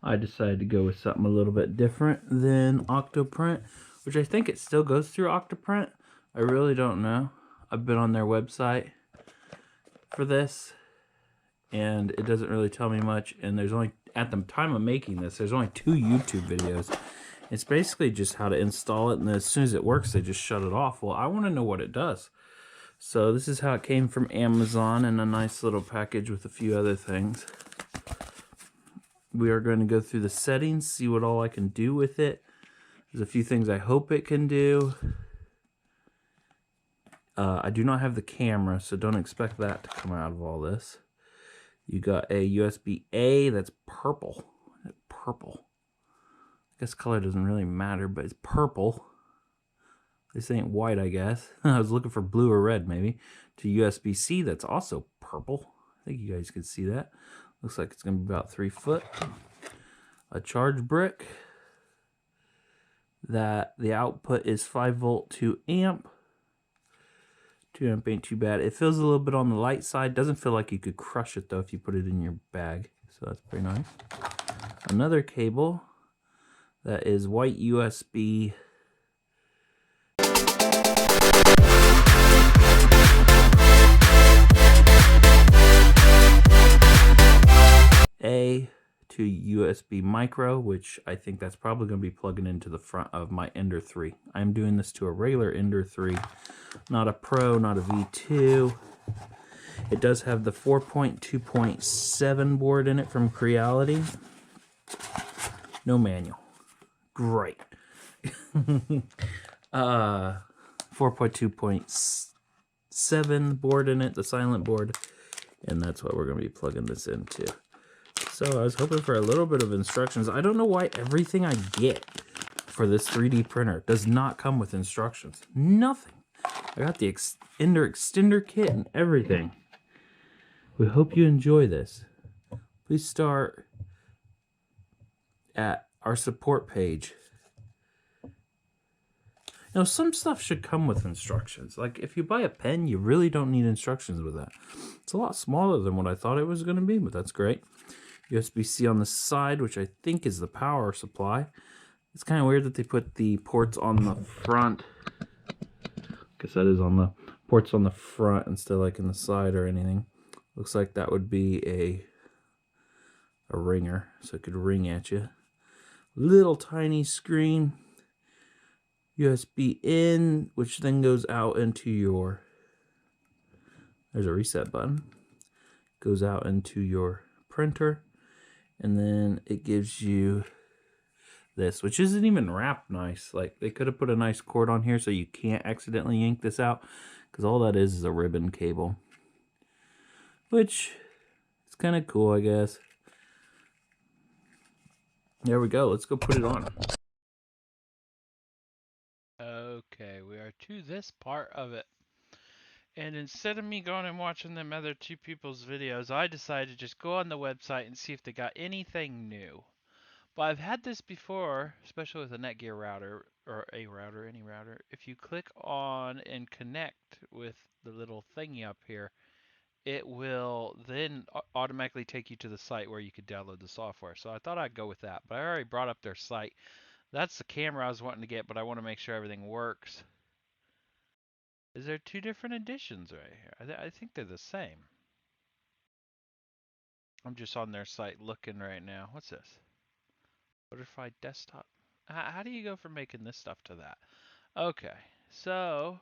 I decided to go with something a little bit different than Octoprint, which I think it still goes through Octoprint. I really don't know. I've been on their website for this, and it doesn't really tell me much. And there's only, at the time of making this, there's only 2 YouTube videos. It's basically just how to install it, and then as soon as it works, they just shut it off. Well, I want to know what it does. So this is how it came from Amazon in a nice little package with a few other things. We are going to go through the settings, see what all I can do with it. There's a few things I hope it can do. I do not have the camera, so don't expect that to come out of all this. You got a USB-A that's purple. Purple. I guess color doesn't really matter, but it's purple. This ain't white, I guess. I was looking for blue or red, maybe. To USB-C, that's also purple. I think you guys can see that. Looks like it's going to be about 3 foot. A charge brick. That the output is 5 volt 2 amp. 2 amp ain't too bad. It feels a little bit on the light side. Doesn't feel like you could crush it though if you put it in your bag. So that's pretty nice. Another cable that is white USB. A to USB micro, which I think that's probably going to be plugging into the front of my Ender 3. I'm doing this to a regular Ender 3, not a Pro, not a V2. It does have the 4.2.7 board in it from Creality. No manual. Great. 4.2.7 board in it, the silent board, and that's what we're going to be plugging this into. So I was hoping for a little bit of instructions. I don't know why everything I get for this 3D printer does not come with instructions. Nothing. I got the Ender extender kit and everything. We hope you enjoy this. Please start at our support page. Now, some stuff should come with instructions. Like, if you buy a pen, you really don't need instructions with that. It's a lot smaller than what I thought it was going to be, but that's great. USB-C on the side, which I think is the power supply. It's kind of weird that they put the ports on the front. I guess that is on the ports on the front instead of like in the side or anything. Looks like that would be a ringer, so it could ring at you. Little tiny screen. USB in, which then goes out into your, there's a reset button. Goes out into your printer. And then it gives you this, which isn't even wrapped nice. Like, they could have put a nice cord on here so you can't accidentally yank this out, because all that is a ribbon cable. Which is kind of cool, I guess. There we go. Let's go put it on. Okay, we are to this part of it. And instead of me going and watching them other 2 people's videos, I decided to just go on the website and see if they got anything new. But I've had this before, especially with a Netgear router, or a router, any router. If you click on and connect with the little thingy up here, it will then automatically take you to the site where you could download the software. So I thought I'd go with that, but I already brought up their site. That's the camera I was wanting to get, but I want to make sure everything works. Is there 2 different editions right here? I think they're the same. I'm just on their site looking right now. What's this? Butterfly desktop. How do you go from making this stuff to that? Okay, so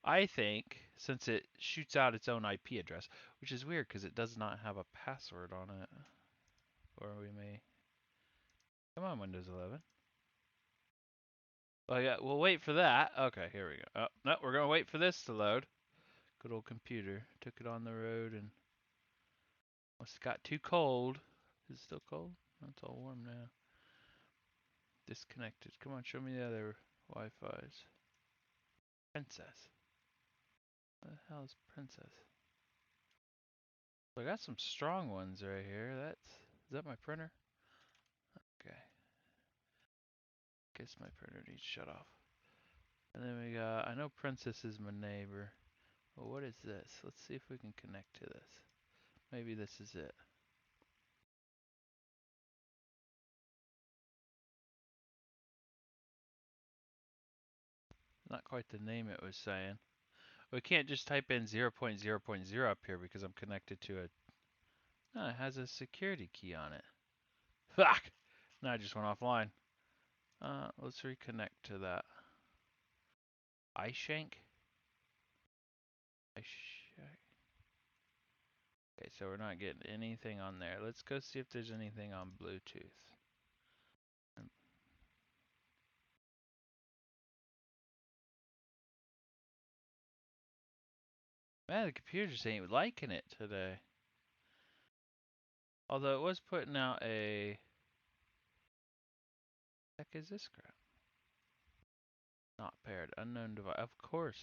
I think since it shoots out its own IP address, which is weird because it does not have a password on it, or we may. Come on, Windows 11. Oh yeah, we'll wait for that. Okay, here we go. Oh no, we're gonna wait for this to load. Good old computer. Took it on the road and must have got too cold. Is it still cold? It's all warm now. Disconnected. Come on, show me the other Wi-Fi's. Princess. What the hell is Princess? So I got some strong ones right here. Is that my printer? Okay. Guess my printer needs shut off. And then we got, I know Princess is my neighbor. Well, what is this? Let's see if we can connect to this. Maybe this is it. not quite the name it was saying. We can't just type in 0.0.0 up here because I'm connected to a. No, it has a security key on it. Fuck! No, I just went offline. Let's reconnect to that. iShank? iShank. Okay, so we're not getting anything on there. Let's go see if there's anything on Bluetooth. Man, the computer just ain't liking it today. Although it was putting out a. Heck is this crap? Not paired. Unknown device. Of course.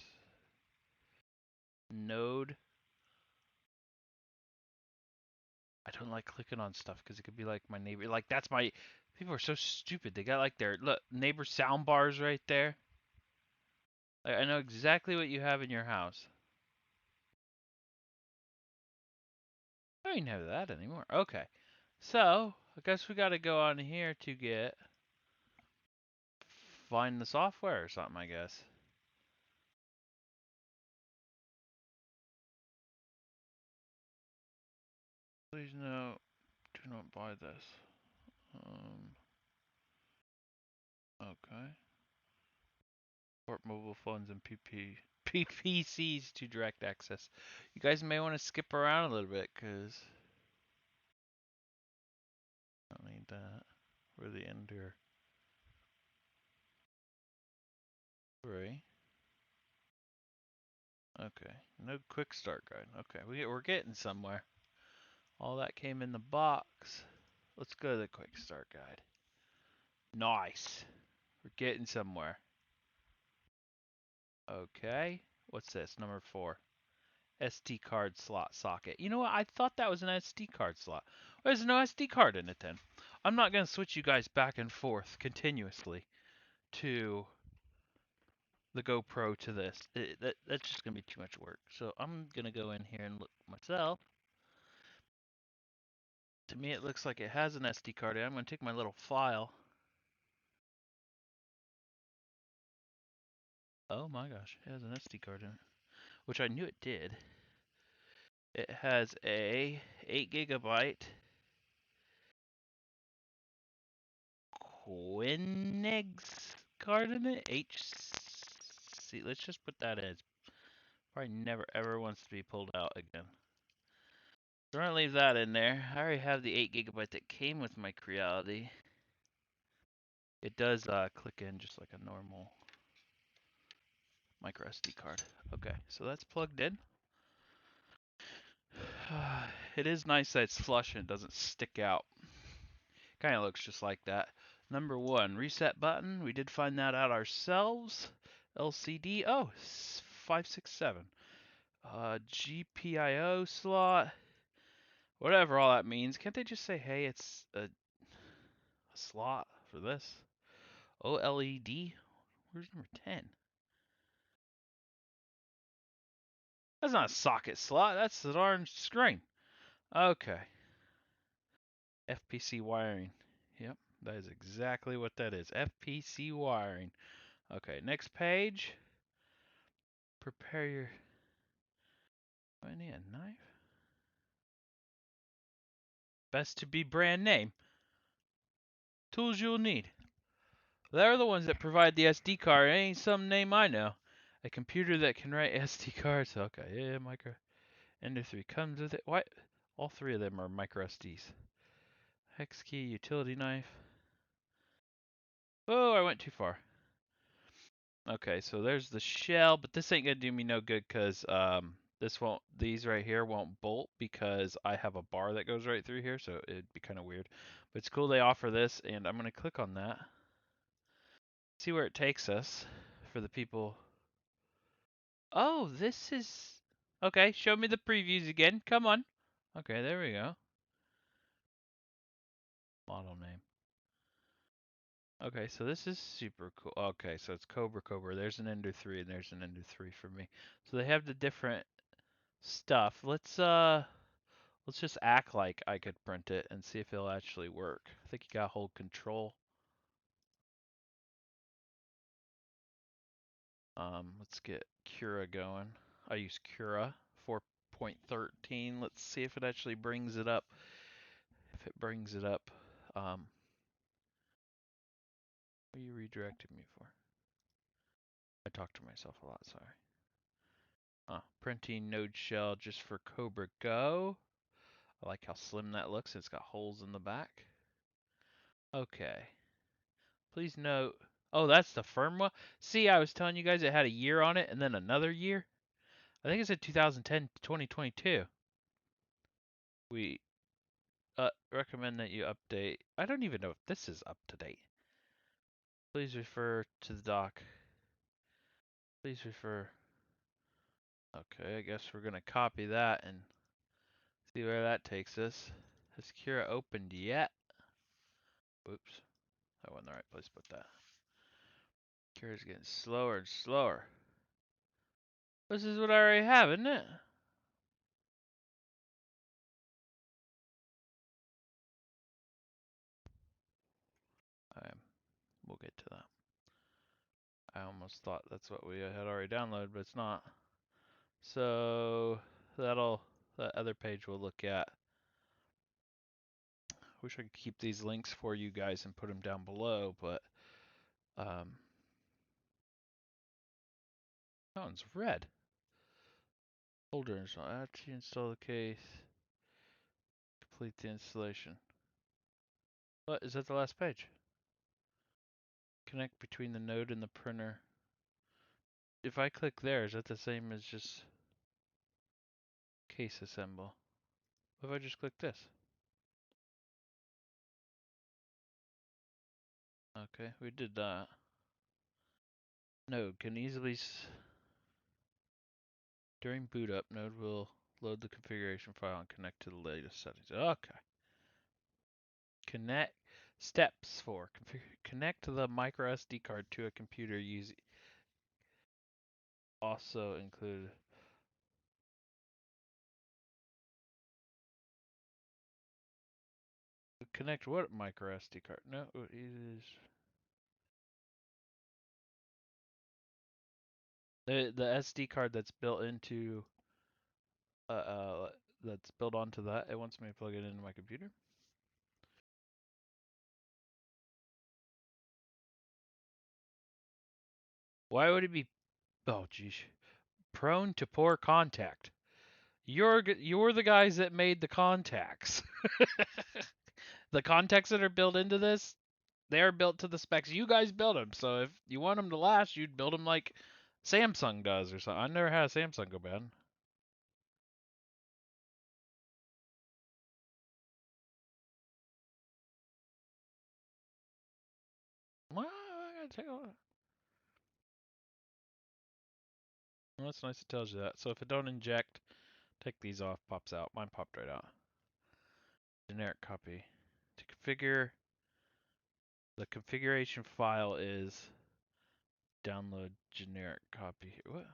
Node. I don't like clicking on stuff because it could be like my neighbor. Like that's my. People are so stupid. They got like their look neighbor sound bars right there. Like, I know exactly what you have in your house. I don't even have that anymore. Okay. So, I guess we gotta go on here to get find the software or something, I guess. Please no, do not buy this. Okay. Port mobile phones and PPCs to direct access. You guys may want to skip around a little bit, cause I don't need that. We're the ender. 3. Okay. No quick start guide. Okay, we're getting somewhere. All that came in the box. Let's go to the quick start guide. Nice. We're getting somewhere. Okay. What's this? Number 4. SD card slot socket. You know what? I thought that was an SD card slot. Well, there's no SD card in it then. I'm not going to switch you guys back and forth continuously to the GoPro to this. That's just going to be too much work. So I'm going to go in here and look myself. To me, it looks like it has an SD card in. I'm going to take my little file. Oh my gosh, it has an SD card in it, which I knew it did. It has a 8 GB Quinnex card in it. HC. Let's just put that as. Probably never ever wants to be pulled out again. So we're gonna leave that in there. I already have the 8 GB that came with my Creality. It does click in just like a normal micro SD card. Okay, so that's plugged in. It is nice that it's flush and it doesn't stick out. Kind of looks just like that. Number 1, reset button. We did find that out ourselves. LCD. Oh, 567. GPIO slot. Whatever all that means. Can't they just say, hey, it's a slot for this? OLED. Where's number 10? That's not a socket slot. That's the darn screen. Okay. FPC wiring. Yep, that is exactly what that is. FPC wiring. Okay, next page. Prepare your. Do I need a knife? Best to be brand name. Tools you'll need. They're the ones that provide the SD card. It ain't some name I know. A computer that can write SD cards. Okay, yeah, micro. Ender 3 comes with it. What? All 3 of them are micro SDs. Hex key, utility knife. Oh, I went too far. Okay, so there's the shell, but this ain't gonna do me no good because these right here won't bolt because I have a bar that goes right through here, so it'd be kind of weird. But it's cool they offer this, and I'm gonna click on that. See where it takes us for the people. Oh, this is okay. Show me the previews again. Come on. Okay, there we go. Model name. Okay, so this is super cool. Okay, so it's Cobra. There's an Ender 3 and there's an Ender 3 for me. So they have the different stuff. Let's just act like I could print it and see if it'll actually work. I think you gotta hold control. Let's get Cura going. I use Cura 4.13. Let's see if it actually brings it up. If it brings it up, what are you redirecting me for? I talk to myself a lot, sorry. Printing node shell just for Cobra Go. I like how slim that looks. It's got holes in the back. Okay. Please note. Oh, that's the firm one. See, I was telling you guys it had a year on it and then another year. I think it said 2010 to 2022. We recommend that you update. I don't even know if this is up to date. Please refer to the doc. Please refer. Okay, I guess we're going to copy that and see where that takes us. Has Cura opened yet? Oops. That wasn't the right place to put that. Cura's getting slower and slower. This is what I already have, isn't it? We'll get to that. I almost thought that's what we had already downloaded, but it's not. So that other page we'll look at. Wish I could keep these links for you guys and put them down below, but that one's red. Folder install. After you install the case, complete the installation. What is that? The last page? Connect between the node and the printer. If I click there, is that the same as just case assemble? What if I just click this? Okay, we did that. Node can easily during boot up, Node will load the configuration file and connect to the latest settings. Okay. Connect steps for connect the micro SD card to a computer using also include connect what micro SD card? No, it is the SD card that's built into that's built onto that. It wants me to plug it into my computer. Why would it be? Oh, geez, prone to poor contact. You're the guys that made the contacts. The contacts that are built into this, they are built to the specs. You guys built them, so if you want them to last, you'd build them like Samsung does or something. I never had a Samsung go bad. Well, I gotta take a look. Well, that's nice it tells you that. So if it don't inject, take these off, pops out. Mine popped right out. Generic copy. To configure, the configuration file is download generic copy here. What?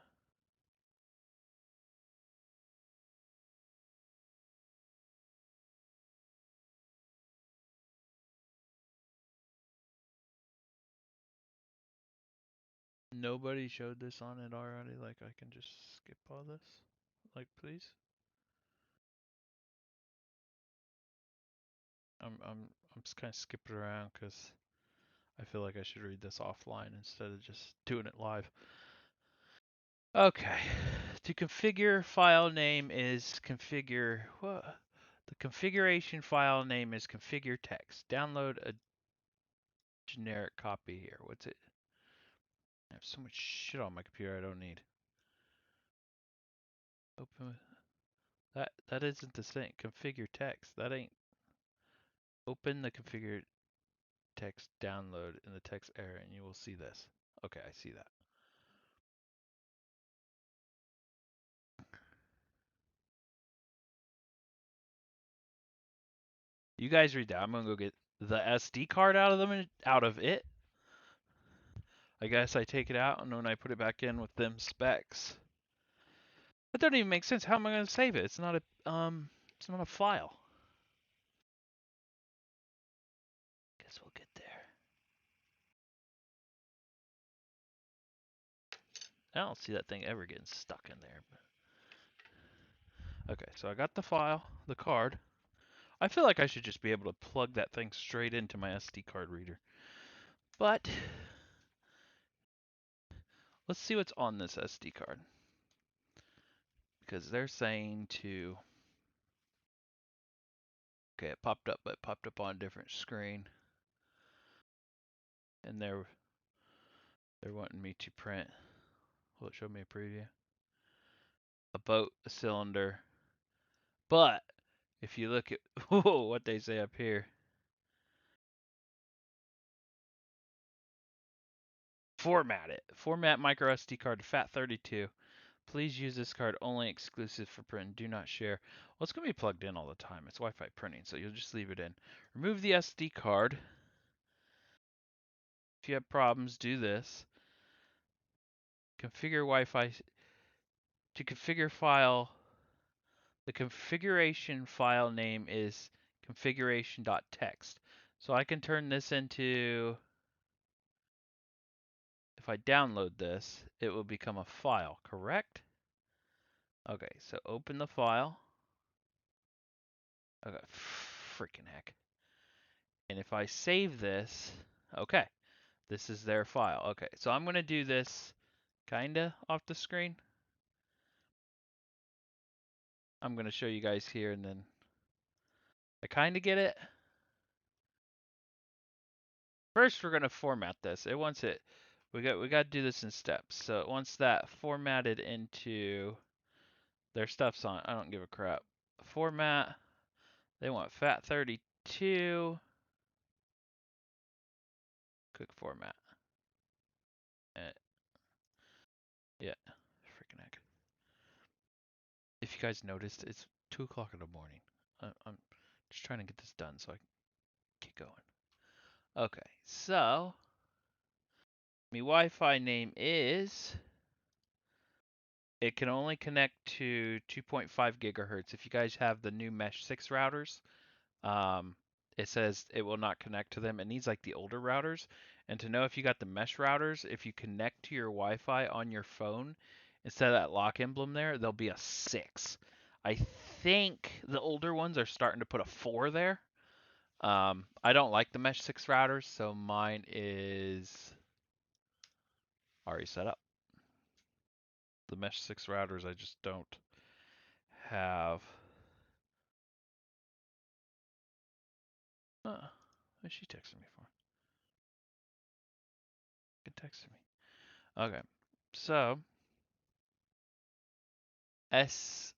Nobody showed this on it already. Like I can just skip all this. Like please. I'm just kind of skipping around because I feel like I should read this offline instead of just doing it live. Okay. To configure file name is configure what? The configuration file name is configure text. Download a generic copy here. What's it? I have so much shit on my computer I don't need. Open that isn't the same. Configure text. That ain't open the configure text download in the text area and you will see this. Okay, I see that. You guys read that. I'm gonna go get the SD card out of it. I guess I take it out and when I put it back in with them specs. That doesn't even make sense. How am I gonna save it? It's not a file. Guess we'll get there. I don't see that thing ever getting stuck in there. Okay, so I got the file, the card. I feel like I should just be able to plug that thing straight into my SD card reader. But let's see what's on this SD card. Because they're saying to... Okay, it popped up, but it popped up on a different screen. And they're wanting me to print... Will it show me a preview? A boat, a cylinder. But if you look at what they say up here... Format it. Format micro SD card to FAT32. Please use this card only exclusive for print. Do not share. Well, it's going to be plugged in all the time. It's Wi-Fi printing, so you'll just leave it in. Remove the SD card. If you have problems, do this. Configure Wi-Fi. To configure file, the configuration file name is configuration.txt. So I can turn this into, if I download this, it will become a file, correct? Okay, so open the file. Okay, freaking heck. And if I save this, okay, this is their file. Okay, so I'm going to do this kinda off the screen. I'm going to show you guys here and then I kinda get it. First, we're going to format this. It wants it, we got to do this in steps. So it wants that formatted into their stuff's on. I don't give a crap. Format, they want FAT32. Quick format. Yeah, freaking heck. If you guys noticed, it's 2 o'clock in the morning. I'm just trying to get this done so I can get going. Okay, so my Wi-Fi name is. It can only connect to 2.5 gigahertz. If you guys have the new Mesh 6 routers, it says it will not connect to them. It needs like the older routers. And to know if you got the mesh routers, if you connect to your Wi-Fi on your phone, instead of that lock emblem there, there'll be a 6. I think the older ones are starting to put a 4 there. I don't like the mesh 6 routers, so mine is already set up. The mesh 6 routers I just don't have. What's she texting me for? Good texting me. Okay, so SSID.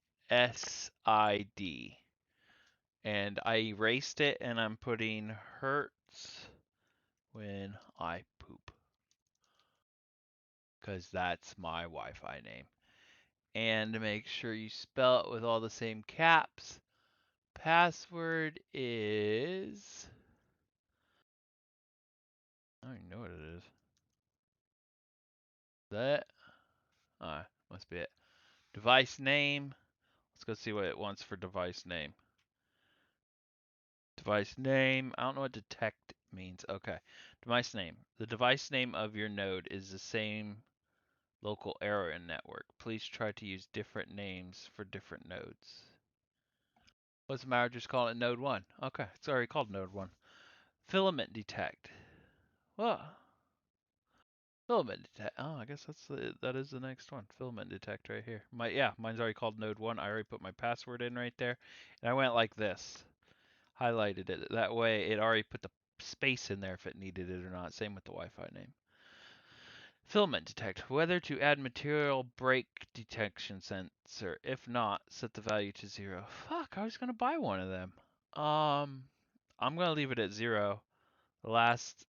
And I erased it and I'm putting Hertz when I poop. Because that's my Wi-Fi name. And to make sure you spell it with all the same caps, password is... I don't even know what it is. That? Must be it. Device name. Let's go see what it wants for device name. Device name. I don't know what detect means. Okay. Device name. The device name of your node is the same local area network. Please try to use different names for different nodes. What's the matter? Just call it node 1. Okay. It's already called node 1. Filament detect. Well, filament detect. Oh, I guess that is the next one. Filament detect right here. Mine's already called node 1. I already put my password in right there. And I went like this. Highlighted it. That way it already put the space in there if it needed it or not. Same with the Wi-Fi name. Filament detect. Whether to add material break detection sensor. If not, set the value to 0. Fuck, I was going to buy one of them. I'm going to leave it at 0. The last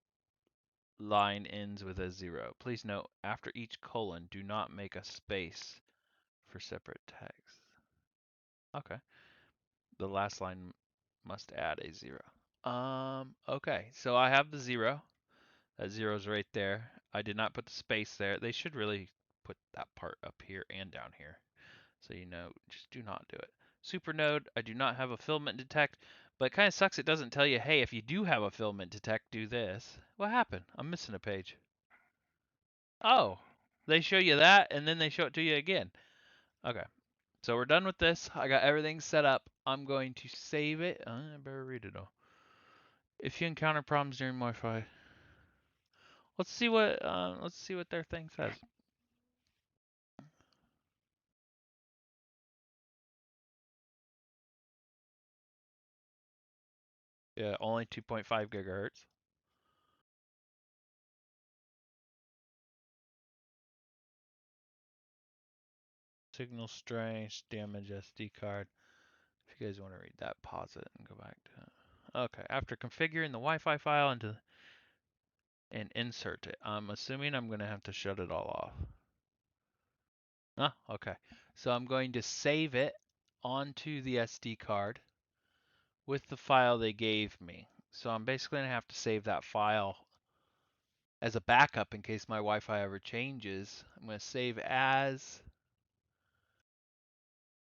line ends with a 0. Please note, after each colon, do not make a space for separate text. Okay. The last line must add a 0. Okay, so I have the 0. That 0 is right there. I did not put the space there. They should really put that part up here and down here. So you know, just do not do it. Supernode, I do not have a filament detect, but it kind of sucks it doesn't tell you, hey, if you do have a filament detect, do this. What happened? I'm missing a page. Oh. They show you that, and then they show it to you again. Okay. So we're done with this. I got everything set up. I'm going to save it. I better read it all. If you encounter problems during Wi-Fi, let's see what their thing says. Yeah, only 2.5 gigahertz. Signal strength, damage SD card. If you guys want to read that, pause it and go back to it. Okay, after configuring the Wi-Fi file and insert it, I'm assuming I'm going to have to shut it all off. Okay. So I'm going to save it onto the SD card with the file they gave me. So I'm basically going to have to save that file as a backup in case my Wi-Fi ever changes. I'm going to save as,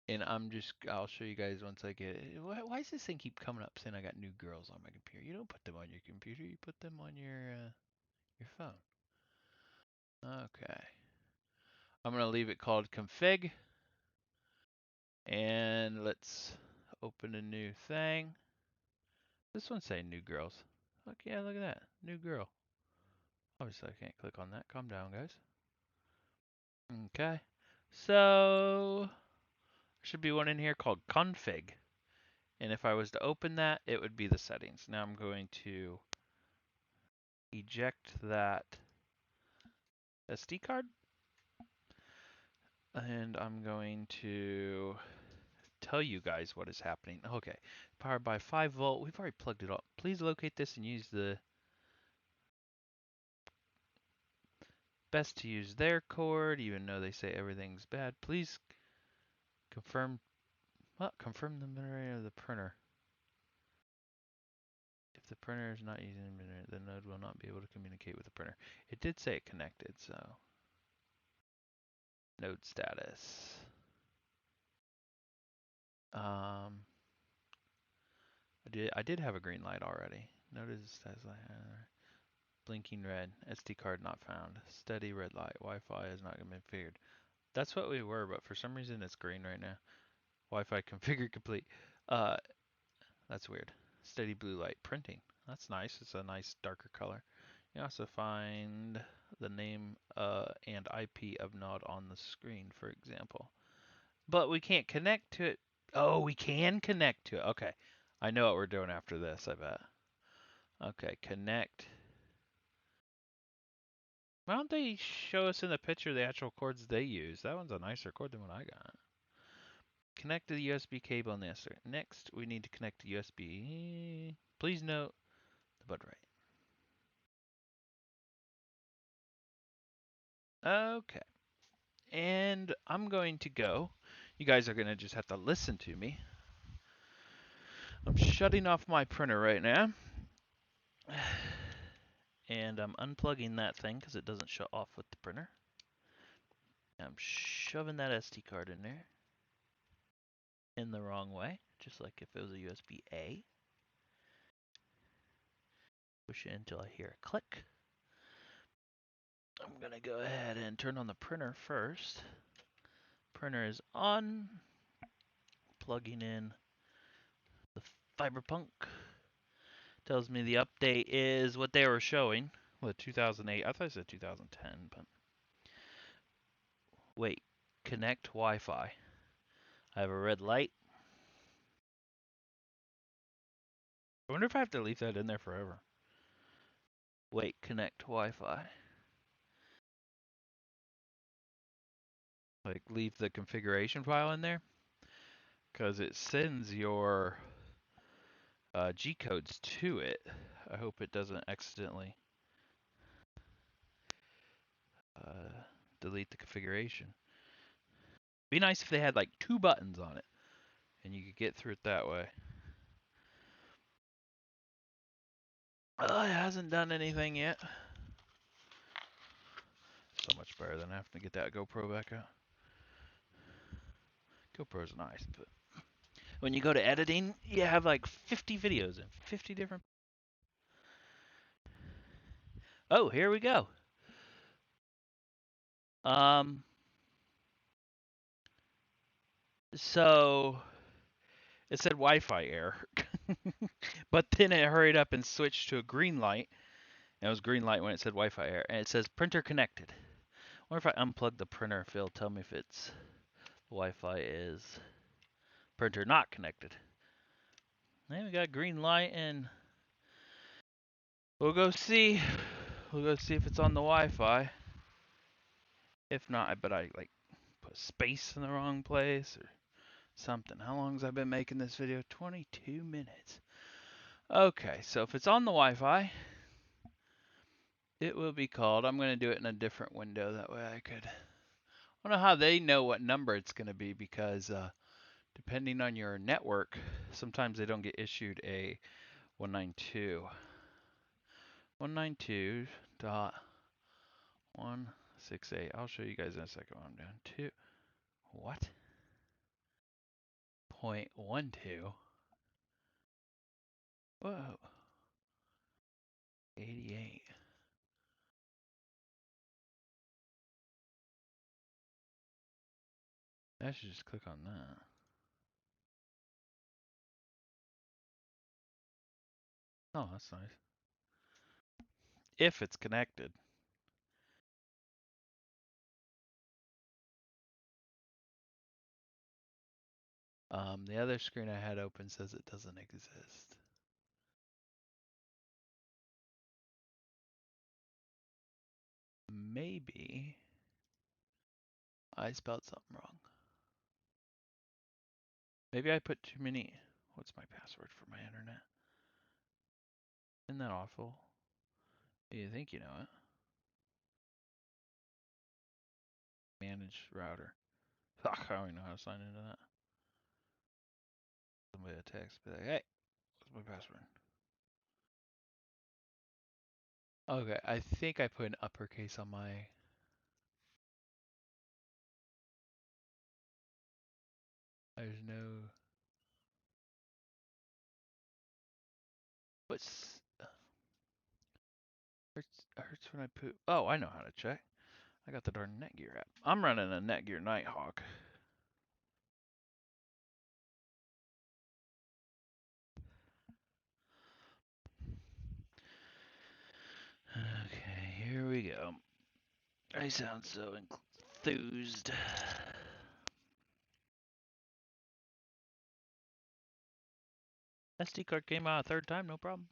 and I'll show you guys once I get it. Why does this thing keep coming up saying I got new girls on my computer? You don't put them on your computer, you put them on your phone. Okay. I'm going to leave it called config, and let's open a new thing. This one's saying new girls. Look, yeah, look at that. New girl. Obviously, I can't click on that. Calm down, guys. Okay. So, there should be one in here called config. And if I was to open that, it would be the settings. Now I'm going to eject that SD card. And I'm going to tell you guys what is happening. Okay. Powered by 5 volt. We've already plugged it up. Please locate this and use the best to use their cord, even though they say everything's bad. Please confirm the memory of the printer. If the printer is not using the memory, the node will not be able to communicate with the printer. It did say it connected, so node status. I did have a green light already. Notice status light. Blinking red. SD card not found. Steady red light. Wi-Fi has not been configured. That's what we were, but for some reason it's green right now. Wi-Fi configured complete. Uh, that's weird. Steady blue light. Printing. That's nice. It's a nice darker color. You also find the name and IP of node on the screen, for example. But we can't connect to it. Oh, we can connect to it. Okay. I know what we're doing after this, I bet. Okay, connect. Why don't they show us in the picture the actual cords they use? That one's a nicer cord than what I got. Connect to the USB cable on the answer. Next, we need to connect to USB. Please note the baud rate. Okay. And I'm going to go. You guys are going to just have to listen to me. I'm shutting off my printer right now. And I'm unplugging that thing because it doesn't shut off with the printer. I'm shoving that SD card in there in the wrong way, just like if it was a USB-A. Push it until I hear a click. I'm going to go ahead and turn on the printer first. Printer is on. Plugging in the Fiberpunk. Tells me the update is what they were showing. What, 2008? I thought it said 2010, but wait. Connect Wi-Fi. I have a red light. I wonder if I have to leave that in there forever. Wait, connect Wi-Fi. Like, leave the configuration file in there? Because it sends your G-codes to it. I hope it doesn't accidentally delete the configuration. Be nice if they had like 2 buttons on it and you could get through it that way. It hasn't done anything yet. So much better than having to get that GoPro back out. GoPro's nice, but when you go to editing, you have like 50 videos and 50 different. Oh, here we go. Um, so it said Wi-Fi error, but then it hurried up and switched to a green light. And it was green light when it said Wi-Fi error, and it says printer connected. I wonder if I unplug the printer, if it'll tell me if it's Wi-Fi is printer not connected. And we got green light, and we'll go see. We'll go see if it's on the Wi-Fi. If not, I bet I like put space in the wrong place or something. How long has I been making this video? 22 minutes. Okay, so if it's on the Wi-Fi, it will be called. I'm going to do it in a different window. That way I could. I don't know how they know what number it's going to be because depending on your network, sometimes they don't get issued a 192. 192.168. I'll show you guys in a second what I'm doing. What? 0.12. Whoa. 88. I should just click on that. Oh, that's nice. If it's connected. The other screen I had open says it doesn't exist. Maybe I spelled something wrong. Maybe I put too many. What's my password for my internet? Isn't that awful? You think you know it? Manage router. Fuck, I don't even know how to sign into that. Somebody a text, be like, hey, what's my password? Okay, I think I put an uppercase on my. There's no. What's. Hurts when I poop. Oh, I know how to check. I got the darn Netgear app. I'm running a Netgear Nighthawk. Okay, here we go. I sound so enthused. SD card came out a third time, no problem.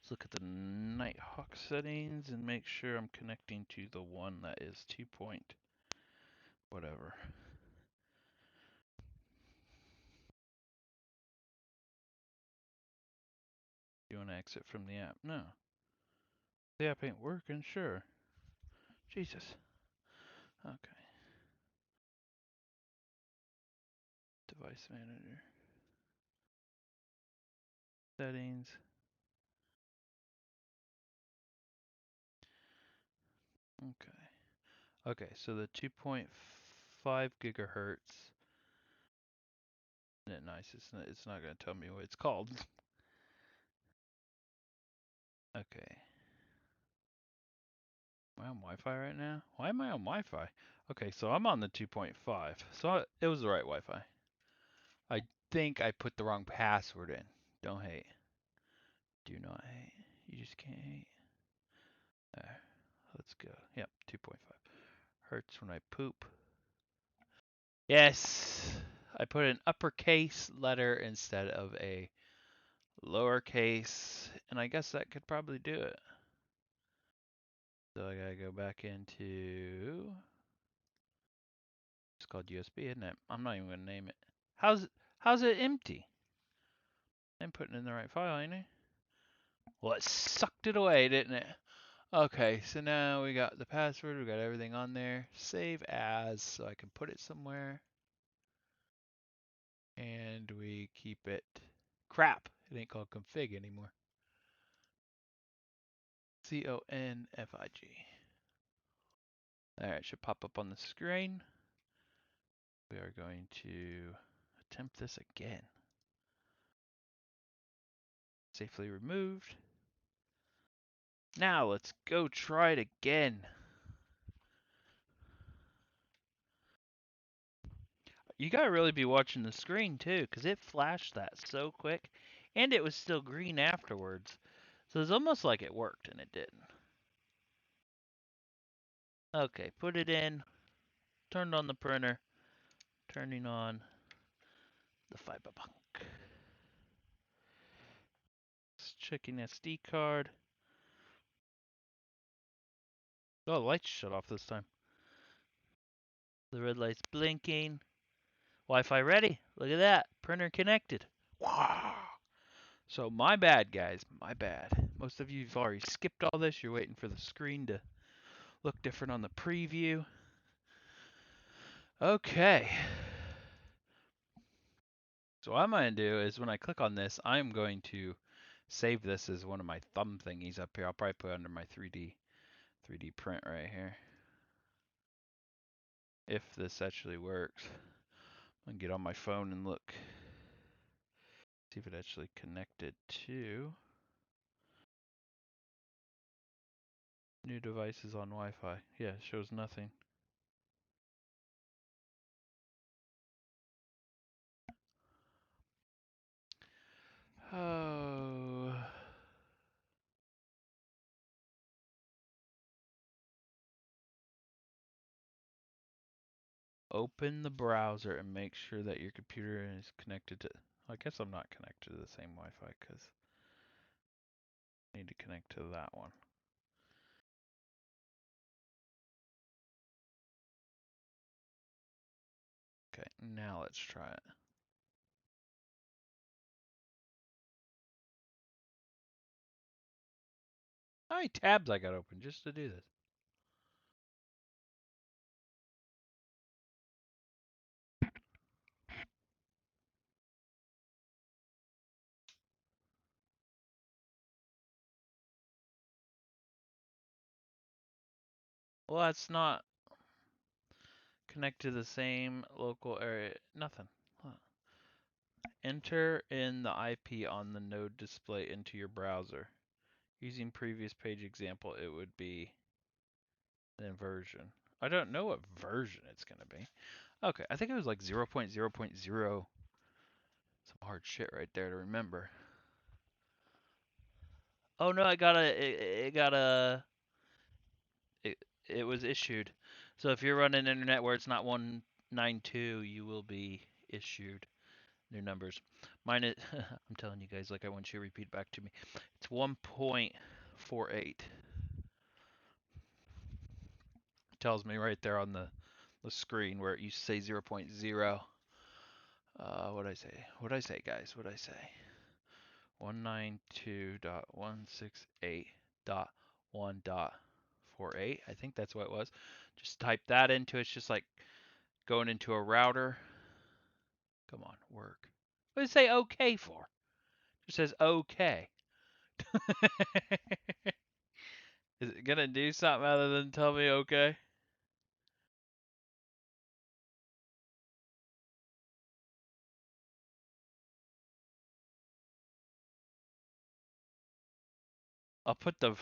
Let's look at the Nighthawk settings and make sure I'm connecting to the one that is 2 point whatever. You want to exit from the app? No. The app ain't working, sure. Jesus. Okay. Device manager. Settings. Okay. Okay, so the 2.5 gigahertz. Isn't it nice? It's not going to tell me what it's called. Okay. Am I on Wi-Fi right now? Why am I on Wi-Fi? Okay, so I'm on the 2.5. So it was the right Wi-Fi. I think I put the wrong password in. Don't hate. Do not hate. You just can't hate. There. Let's go. Yep, 2.5. Hurts when I poop. Yes! I put an uppercase letter instead of a lowercase, and I guess that could probably do it. So I gotta go back into. It's called USB, isn't it? I'm not even gonna name it. How's it empty? I'm putting in the right file, ain't I? Well, it sucked it away, didn't it? Okay, so now we got the password, we got everything on there. Save as, so I can put it somewhere. And we keep it. Crap, it ain't called config anymore. CONFIG. There, it should pop up on the screen. We are going to attempt this again. Safely removed. Now let's go try it again. You gotta really be watching the screen too, because it flashed that so quick, and it was still green afterwards. So it's almost like it worked, and it didn't. Okay, put it in, turned on the printer, turning on the Fiberpunk. Checking SD card. Oh, the lights shut off this time. The red light's blinking. Wi-Fi ready. Look at that. Printer connected. Wow. So my bad, guys. My bad. Most of you have already skipped all this. You're waiting for the screen to look different on the preview. Okay. So what I'm going to do is when I click on this, I'm going to save this as one of my thumb thingies up here. I'll probably put it under my 3D print right here. If this actually works. I'm going to get on my phone and look. See if it actually connected to new devices on Wi-Fi. Yeah, it shows nothing. Oh. Open the browser and make sure that your computer is connected to. I guess I'm not connected to the same Wi-Fi because I need to connect to that one. Okay, now let's try it. How many tabs I got open just to do this? Well, that's not connect to the same local area. Nothing. Huh. Enter in the IP on the node display into your browser. Using previous page example, it would be then version. I don't know what version it's going to be. Okay, I think it was like 0.0.0. Some hard shit right there to remember. Oh no, it was issued. So if you're running internet where it's not 192, you will be issued new numbers. Mine is, I'm telling you guys like I want you to repeat back to me. It's 1.48. It tells me right there on the screen where it used to say 0.0. What'd I say? What'd I say, guys? What'd I say? 192.168.1.48. I think that's what it was. Just type that into it. It's just like going into a router. Come on, work. What does it say OK for? It just says OK. Is it gonna do something other than tell me OK? I'll put the.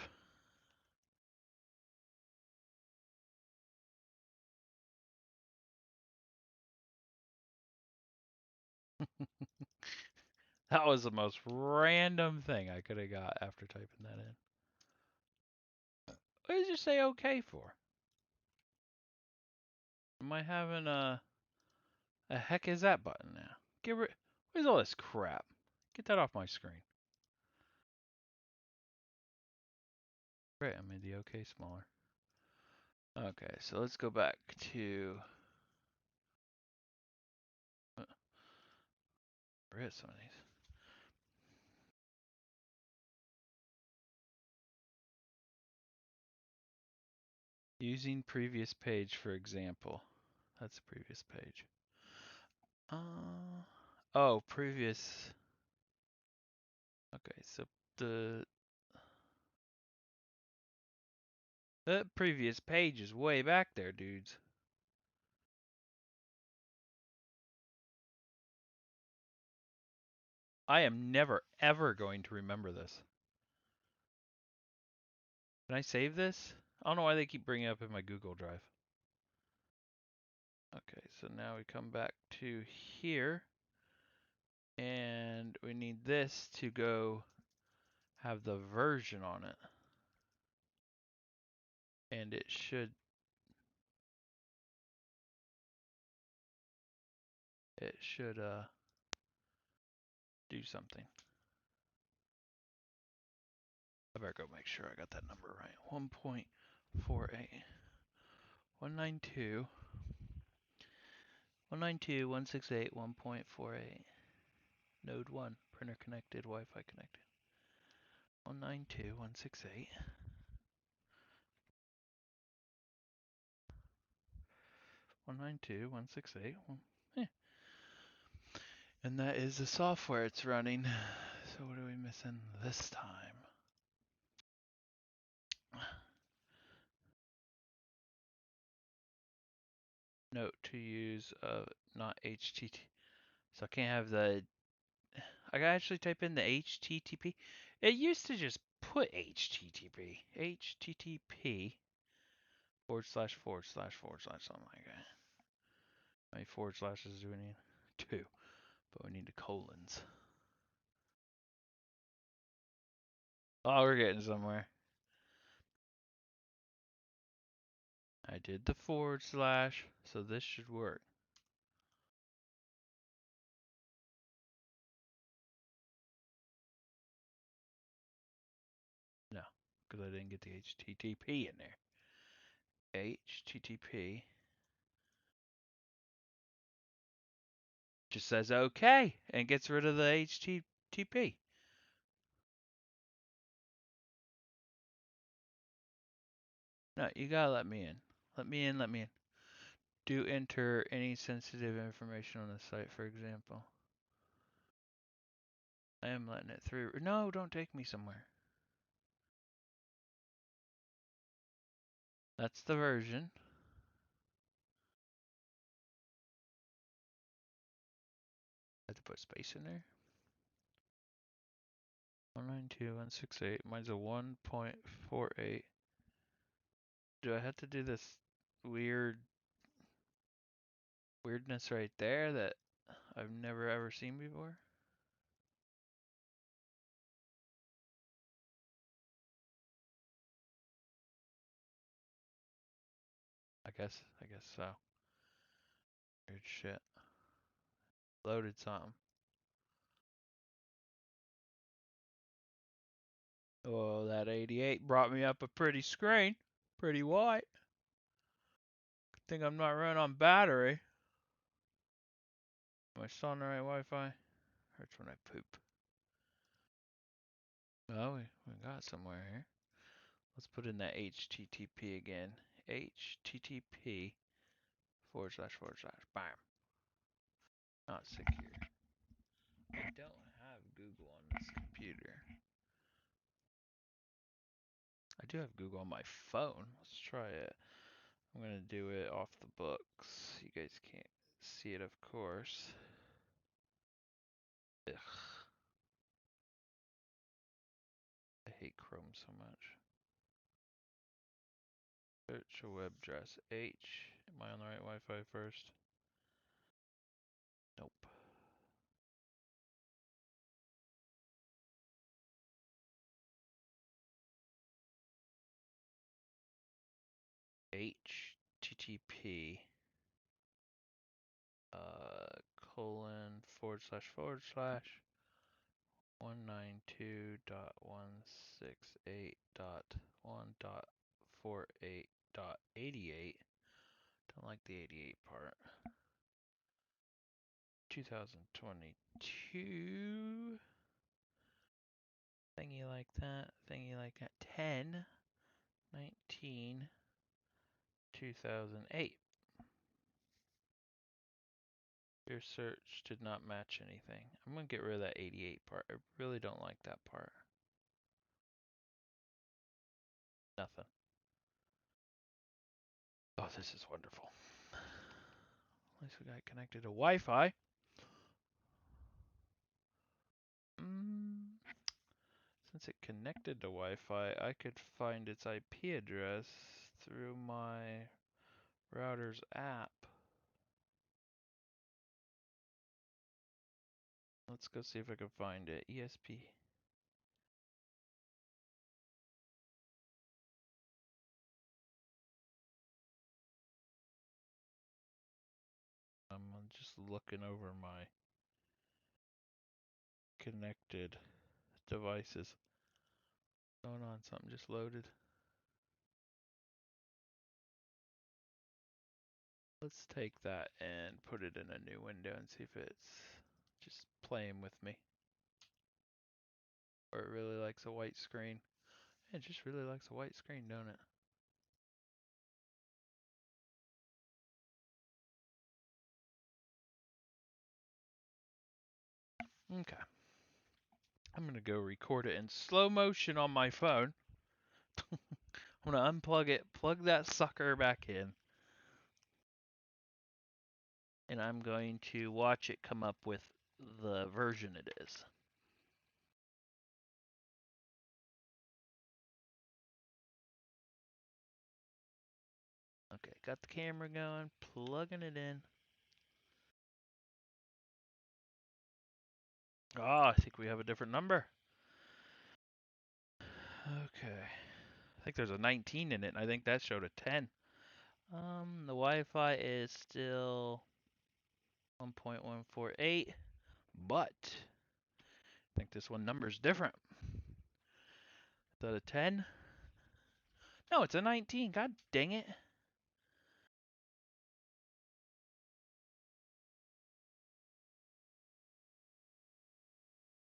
That was the most random thing I could have got after typing that in. What does it say OK for? Am I having a heck is that button now? Get rid. What is all this crap? Get that off my screen. Great, I made the OK smaller. Okay, so let's go back to. Forget some of these. Using previous page for example. That's the previous page. Oh, previous. Okay, so the that previous page is way back there, dudes. I am never ever going to remember this. Can I save this? I don't know why they keep bringing it up in my Google Drive. Okay, so now we come back to here. And we need this to go have the version on it. And it should do something. I better go make sure I got that number right. 1.48. 192. 192.168. 1.48. Node 1. Printer connected. Wi-Fi connected. 192.168. 192.168. And that is the software it's running. So what are we missing this time? Note to use not HTTP. So I can't have the. I gotta actually type in the HTTP. It used to just put HTTP. HTTP // something like that. How many forward slashes do we need? 2. But we need the colons. Oh, we're getting somewhere. I did the // so this should work. No, because I didn't get the HTTP in there. HTTP just says OK and gets rid of the HTTP. No, you gotta let me in. Let me in, let me in. Do enter any sensitive information on the site, for example. I am letting it through. No, don't take me somewhere. That's the version. I have to put space in there. 192.168. Mine's a 1.48. Do I have to do this weirdness right there that I've never ever seen before? I guess so. Weird shit. Loaded something. Oh, that 88 brought me up a pretty screen. Pretty white. Good thing I'm not running on battery. Am I still on the right Wi-Fi? Hurts when I poop. Oh, we got somewhere here. Let's put in that HTTP again. HTTP // bam. Not secure. I don't have Google on this computer. I do have Google on my phone. Let's try it. I'm gonna do it off the books. You guys can't see it, of course. Ugh. I hate Chrome so much. Search a web address. H. Am I on the right Wi-Fi first? Nope. HTTP colon / 192.168.1.48.88. Don't like the 88 part. 2022. Thingy like that. 10, 19, 2008. Your search did not match anything. I'm going to get rid of that 88 part. I really don't like that part. Nothing. Oh, this is wonderful. At least we got connected to Wi-Fi. Once it connected to Wi-Fi, I could find its IP address through my router's app. Let's go see if I can find it. ESP. I'm just looking over my connected devices. Going on, something just loaded. Let's take that and put it in a new window and see if it's just playing with me. Or it really likes a white screen. It just really likes a white screen, don't it? Okay. I'm gonna go record it in slow motion on my phone. I'm gonna unplug it, plug that sucker back in, and I'm going to watch it come up with the version it is. Okay, got the camera going, plugging it in. Oh, I think we have a different number. Okay. I think there's a 19 in it, and I think that showed a 10. The Wi-Fi is still 1.148, but I think this one number's different. Is that a 10? No, it's a 19. God dang it.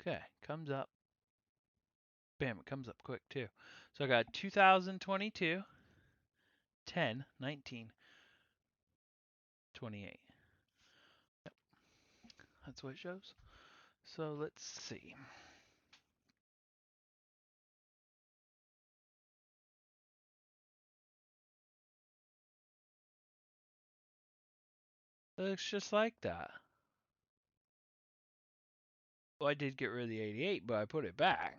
Okay, comes up. Bam, it comes up quick too. So I got 2022, 10, 19, 28. Yep, that's what it shows. So let's see. Looks just like that. Well, I did get rid of the 88, but I put it back.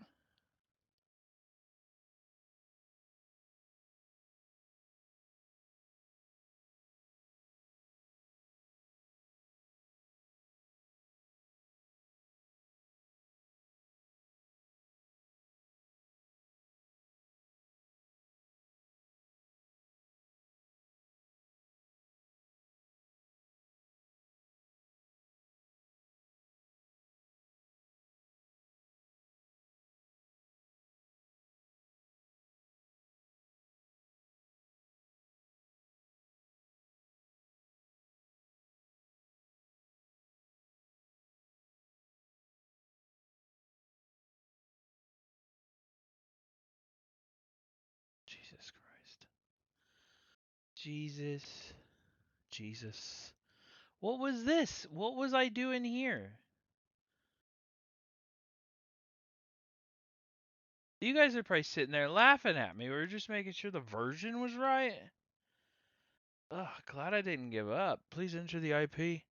Jesus Christ. Jesus. Jesus. What was this? What was I doing here? You guys are probably sitting there laughing at me. We were just making sure the version was right. Ugh, glad I didn't give up. Please enter the IP.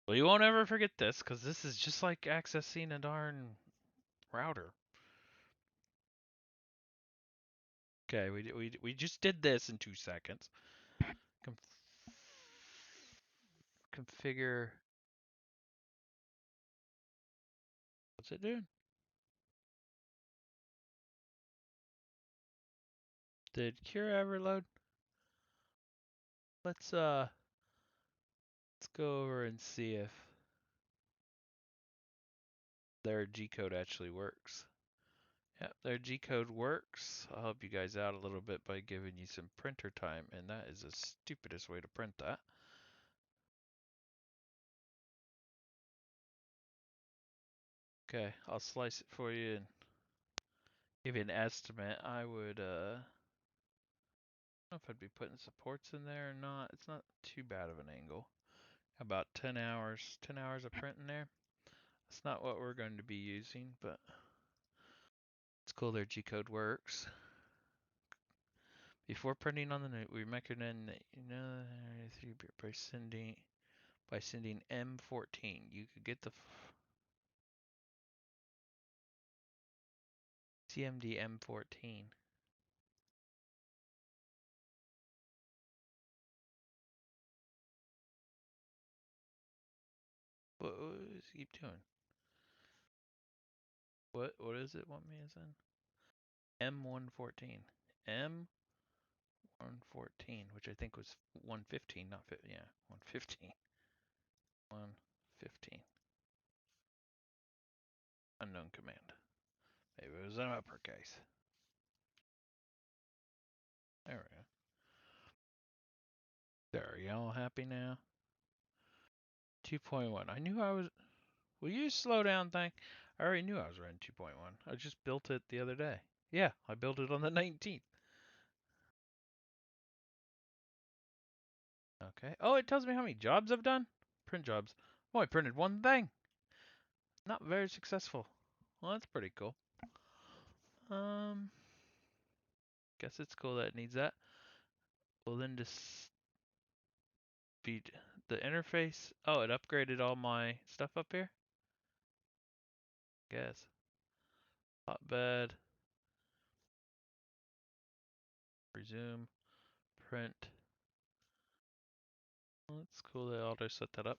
Well, you won't ever forget this, because this is just like accessing a darn router. Okay, we just did this in 2 seconds. Configure. What's it doing? Did Cure ever load? Let's go over and see if their G code actually works. Yep, their G code works. I'll help you guys out a little bit by giving you some printer time, and that is the stupidest way to print that. Okay, I'll slice it for you and give you an estimate. I would, I don't know if I'd be putting supports in there or not. It's not too bad of an angle. About 10 hours, 10 hours of printing there. That's not what we're going to be using, but it's cool their G code works. Before printing on the note, we recommend by sending M14. You could get the CMD M14. What does it keep doing? What does it want me as in? M114. M114, which I think was 115, not 50. Yeah, 115. 115. Unknown command. Maybe it was an uppercase. There we go. There, are y'all happy now? 2.1. I knew I was. Will you slow down thing? I already knew I was running 2.1. I just built it the other day. Yeah, I built it on the 19th. Okay. Oh, it tells me how many jobs I've done. Print jobs. Oh, I printed one thing. Not very successful. Well, that's pretty cool. Guess it's cool that it needs that. Well, then just feed the interface. Oh, it upgraded all my stuff up here. Guess. Hotbed. Resume. Print. Well, that's cool. They auto set that up.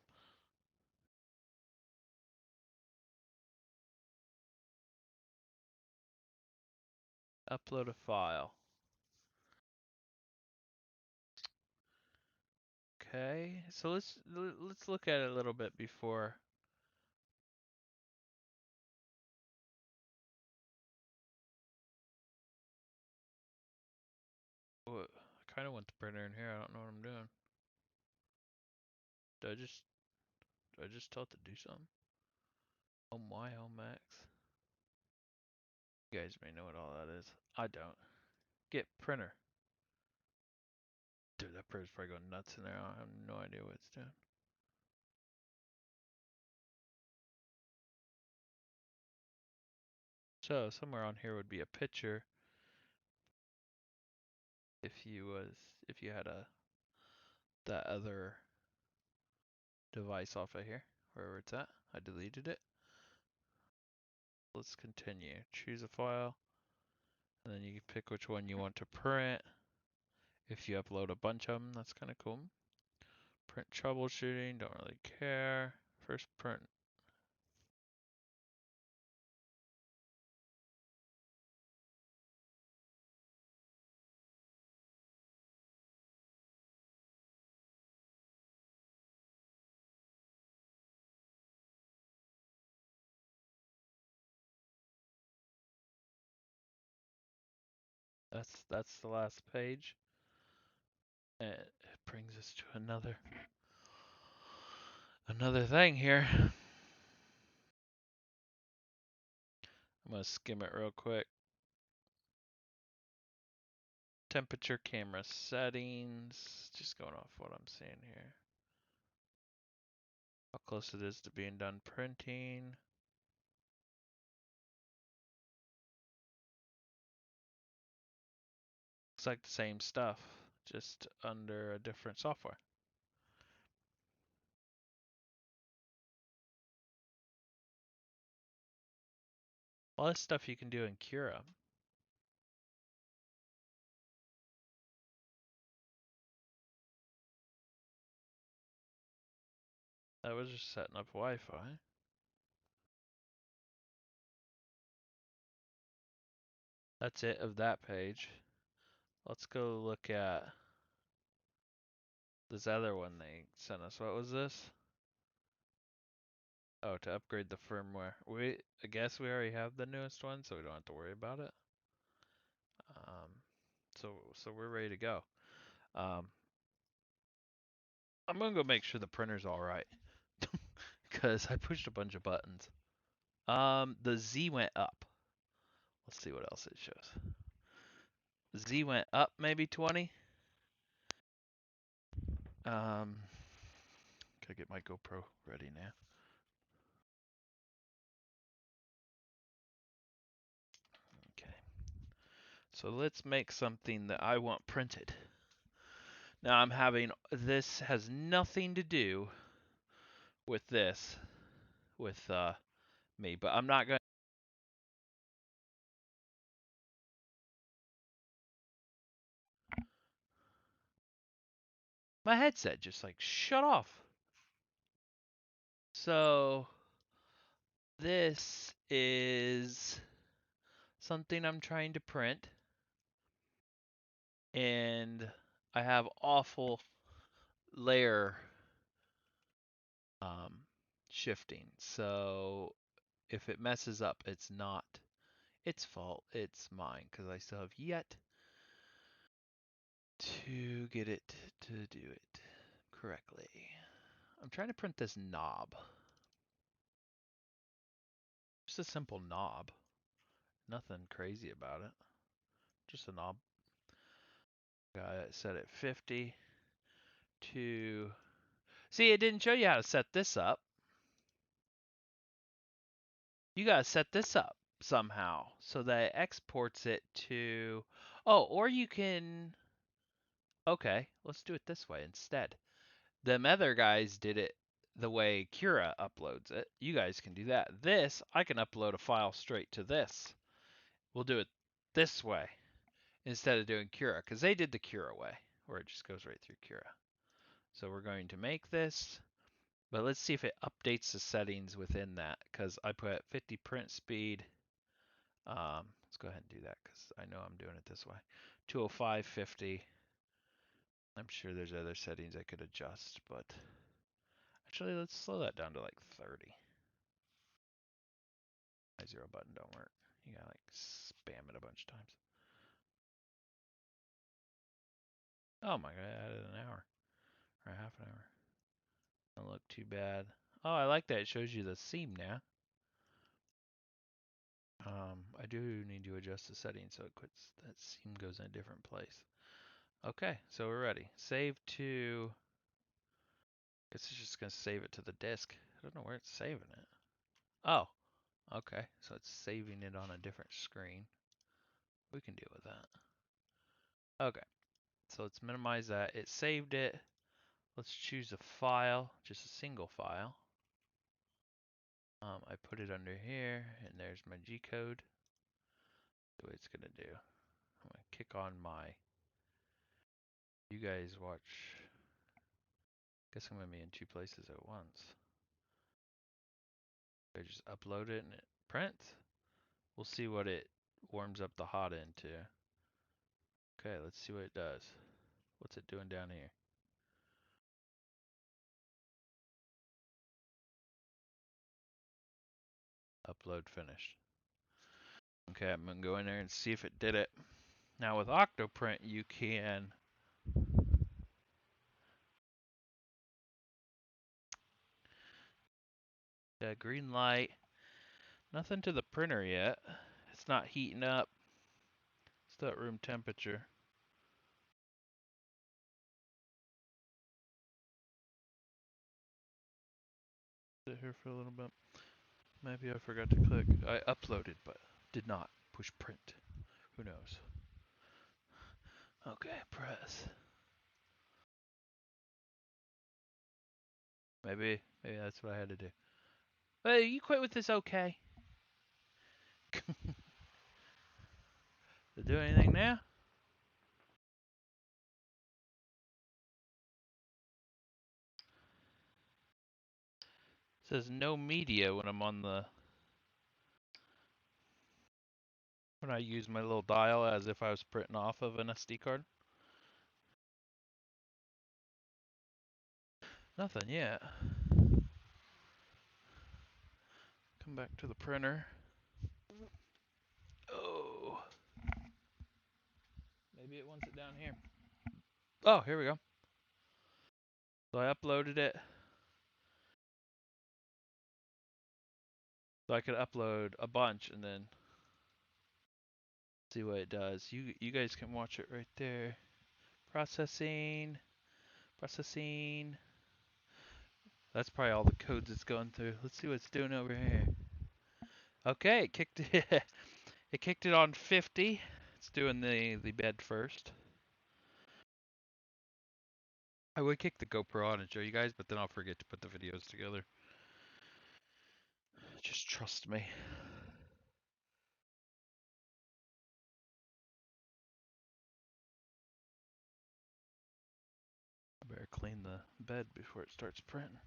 Upload a file. Okay, so let's look at it a little bit before. I kind of want the printer in here. I don't know what I'm doing. Did I just tell it to do something? Oh my, oh max. You guys may know what all that is. I don't. Get printer. Dude, that printer's probably going nuts in there. I have no idea what it's doing. So somewhere on here would be a picture if you had that other device off of here, wherever it's at. I deleted it. Let's continue. Choose a file, and then you can pick which one you want to print. If you upload a bunch of them, that's kind of cool. Print troubleshooting, don't really care. First print. That's the last page. And it brings us to another thing here. I'm gonna skim it real quick. Temperature, camera settings. Just going off what I'm seeing here. How close it is to being done printing. Looks like the same stuff, just under a different software. All this stuff you can do in Cura. That was just setting up Wi-Fi. That's it of that page. Let's go look at this other one they sent us. What was this? Oh, to upgrade the firmware. I guess we already have the newest one, so we don't have to worry about it. So we're ready to go. I'm gonna go make sure the printer's all right, because I pushed a bunch of buttons. The Z went up. Let's see what else it shows. Z went up maybe 20. Gotta get my GoPro ready now. Okay. So let's make something that I want printed. Now this has nothing to do with this, with me, but I'm not going My headset just like shut off. So this is something I'm trying to print, and I have awful layer um, shifting. So if it messes up, it's not its fault, it's mine, because I still have yet to get it to do it correctly. I'm trying to print this knob. Just a simple knob. Nothing crazy about it. Just a knob. Got it set at 50 to... See, it didn't show you how to set this up. You gotta set this up somehow so that it exports it to... Oh, or you can... Okay, let's do it this way instead. Them other guys did it the way Cura uploads it. You guys can do that. This, I can upload a file straight to this. We'll do it this way instead of doing Cura, because they did the Cura way, where it just goes right through Cura. So we're going to make this, but let's see if it updates the settings within that, because I put 50 print speed. Let's go ahead and do that, because I know I'm doing it this way. 205.50. I'm sure there's other settings I could adjust, but actually let's slow that down to like 30. My zero button don't work. You gotta like spam it a bunch of times. Oh my god, I added an hour. Or half an hour. Don't look too bad. Oh, I like that. It shows you the seam now. I do need to adjust the settings so it quits. That seam goes in a different place. Okay, so we're ready. Save to... Guess it's just gonna save it to the disk. I don't know where it's saving it. Oh, okay. So it's saving it on a different screen. We can deal with that. Okay, so let's minimize that. It saved it. Let's choose a file, just a single file. I put it under here, and there's my G code. The way it's gonna do. I'm gonna kick on my. You guys watch. Guess I'm gonna be in two places at once. I just upload it and it prints. We'll see what it warms up the hot into. Okay, let's see what it does. What's it doing down here? Upload finished. Okay, I'm gonna go in there and see if it did it. Now with Octoprint, you can green light. Nothing to the printer yet. It's not heating up. Still at room temperature. Sit here for a little bit. Maybe I forgot to click. I uploaded, but did not push print. Who knows? Okay, press. Maybe that's what I had to do. Hey, you quit with this, okay? Did it do anything now? It says no media when I'm on the... When I use my little dial as if I was printing off of an SD card. Nothing yet. Come back to the printer. Oh. Maybe it wants it down here. Oh, here we go. So I uploaded it. So I could upload a bunch and then see what it does. You guys can watch it right there. Processing. Processing. That's probably all the codes it's going through. Let's see what it's doing over here. Okay, it kicked it. It kicked it on 50. It's doing the bed first. I would kick the GoPro on and show you guys, but then I'll forget to put the videos together. Just trust me. Better clean the bed before it starts printing.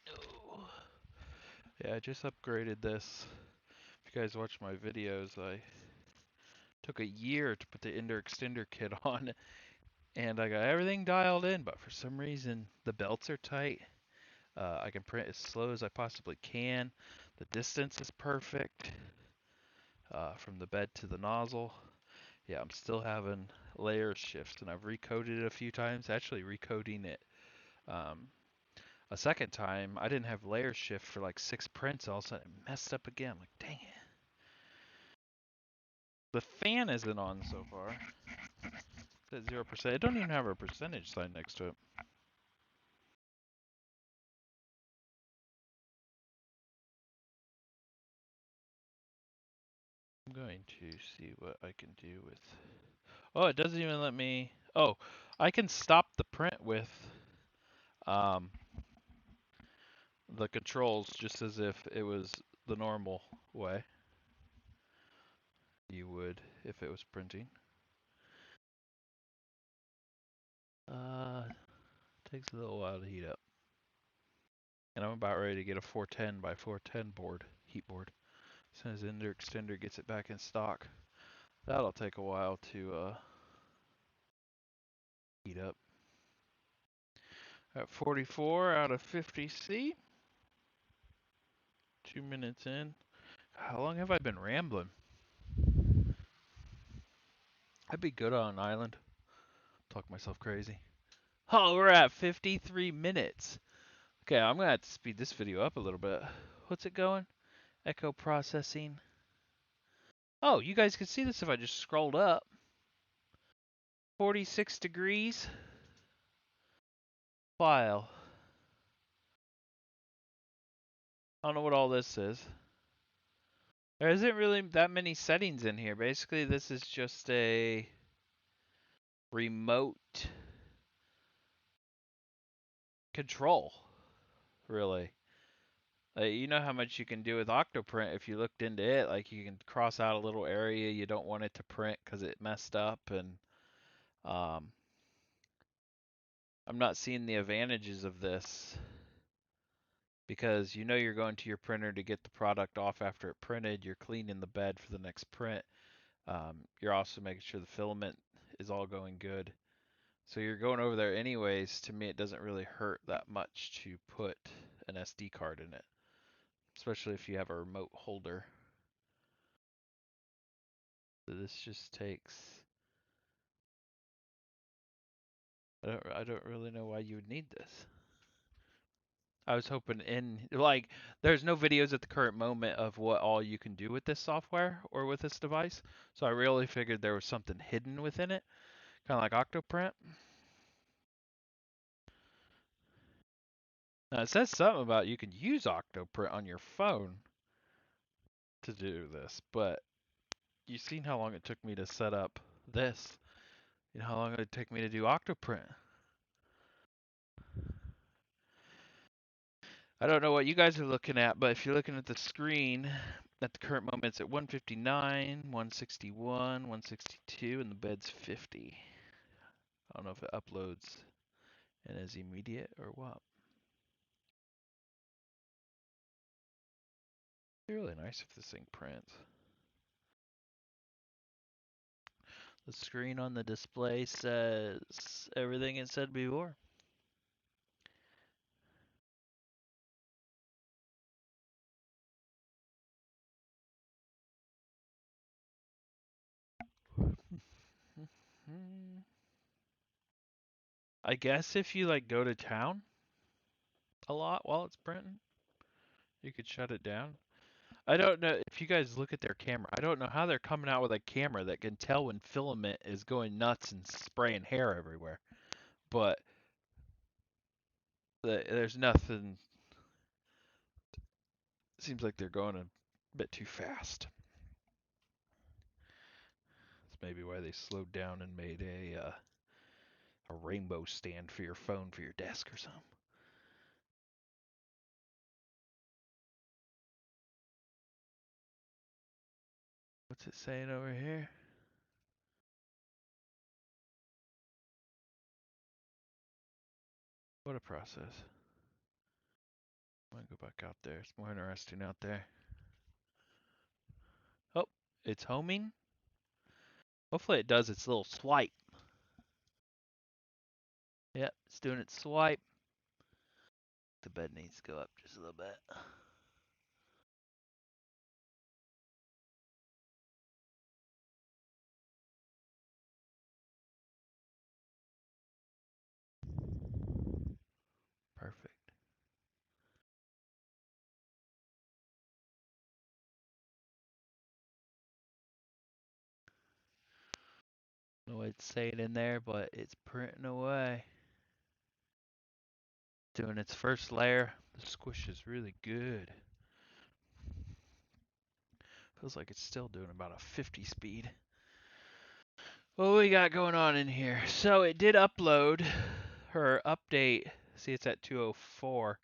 Oh. Yeah, I just upgraded this. If you guys watch my videos, I took a year to put the Ender Extender kit on, and I got everything dialed in, but for some reason the belts are tight. I can print as slow as I possibly can. The distance is perfect from the bed to the nozzle. Yeah, I'm still having layer shifts, and I've recoded it a few times. Actually, recoding it um, a second time, I didn't have layer shift for like 6 prints. All of a sudden, it messed up again. I'm like, dang it. The fan isn't on so far. It's at 0%. It don't even have a percentage sign next to it. I'm going to see what I can do with. Oh, it doesn't even let me. Oh, I can stop the print with um, the controls just as if it was the normal way you would if it was printing. Takes a little while to heat up. And I'm about ready to get a 410 by 410 board, heat board. As soon as Ender Extender gets it back in stock, that'll take a while to heat up. At 44 out of 50C. 2 minutes in. How long have I been rambling? I'd be good on an island. Talk myself crazy. Oh, we're at 53 minutes. Okay, I'm gonna have to speed this video up a little bit. What's it going? Echo processing. Oh, you guys can see this if I just scrolled up. 46 degrees. File. I don't know what all this is. There isn't really that many settings in here. Basically, this is just a remote control, really. You know how much you can do with Octoprint if you looked into it. Like you can cross out a little area you don't want it to print because it messed up, and um, I'm not seeing the advantages of this because you know you're going to your printer to get the product off after it printed. You're cleaning the bed for the next print. You're also making sure the filament is all going good. So you're going over there anyways. To me, it doesn't really hurt that much to put an SD card in it, especially if you have a remote holder. So this just takes. I don't really know why you would need this. I was hoping there's no videos at the current moment of what all you can do with this software or with this device. So I really figured there was something hidden within it, kind of like Octoprint. Now it says something about you can use Octoprint on your phone to do this, but you've seen how long it took me to set up this. You know how long it would take me to do Octoprint. I don't know what you guys are looking at, but if you're looking at the screen, at the current moment it's at 159, 161, 162, and the bed's 50. I don't know if it uploads and is immediate or what. It'd be really nice if this thing prints. The screen on the display says everything it said before. I guess if you like go to town a lot while it's printing, you could shut it down. I don't know if you guys look at their camera. I don't know how they're coming out with a camera that can tell when filament is going nuts and spraying hair everywhere. But there's nothing. Seems like they're going a bit too fast. That's maybe why they slowed down and made a rainbow stand for your phone for your desk or something. What's it saying over here? What a process. I'm gonna go back out there. It's more interesting out there. Oh, it's homing. Hopefully it does its little swipe. Yep, it's doing its swipe. The bed needs to go up just a little bit. Perfect. No way to say it in there, but it's printing away. Doing its first layer. The squish is really good. Feels like it's still doing about a 50 speed. What we got going on in here? So it did upload her update. See, it's at 204,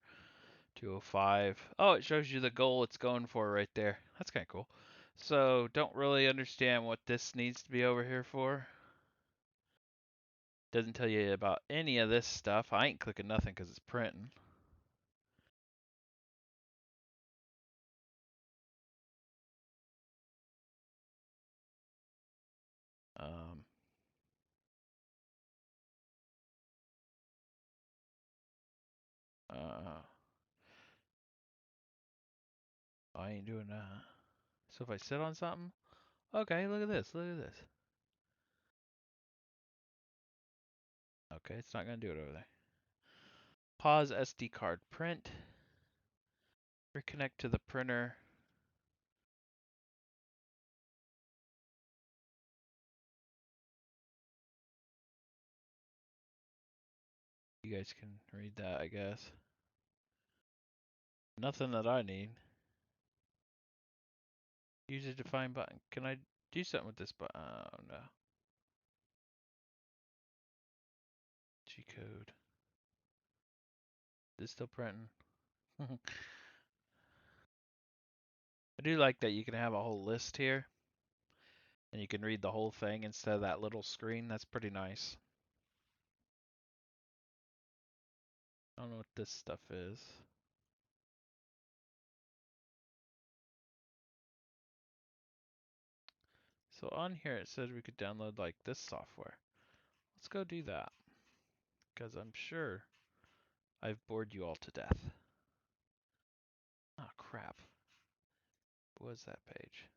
205. Oh, it shows you the goal it's going for right there. That's kind of cool. So don't really understand what this needs to be over here for. Doesn't tell you about any of this stuff. I ain't clicking nothing because it's printing. Um, uh, I ain't doing that. So if I sit on something, okay, look at this, look at this. Okay, it's not gonna do it over there. Pause SD card print. Reconnect to the printer. You guys can read that, I guess. Nothing that I need. Use a define button. Can I do something with this button? Oh no. G code. Is it still printing? I do like that you can have a whole list here and you can read the whole thing instead of that little screen. That's pretty nice. I don't know what this stuff is. So on here it says we could download like this software. Let's go do that because I'm sure I've bored you all to death. Oh crap. What was that page?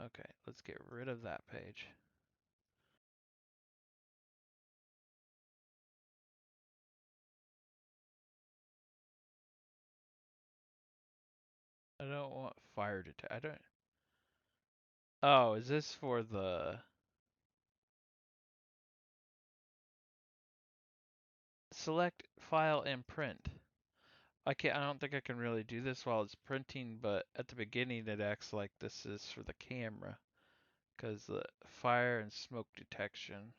Okay, let's get rid of that page. I don't want fire detect. I don't. Oh, is this for the select file and print? I can't. I don't think I can really do this while it's printing, but at the beginning it acts like this is for the camera because the fire and smoke detection.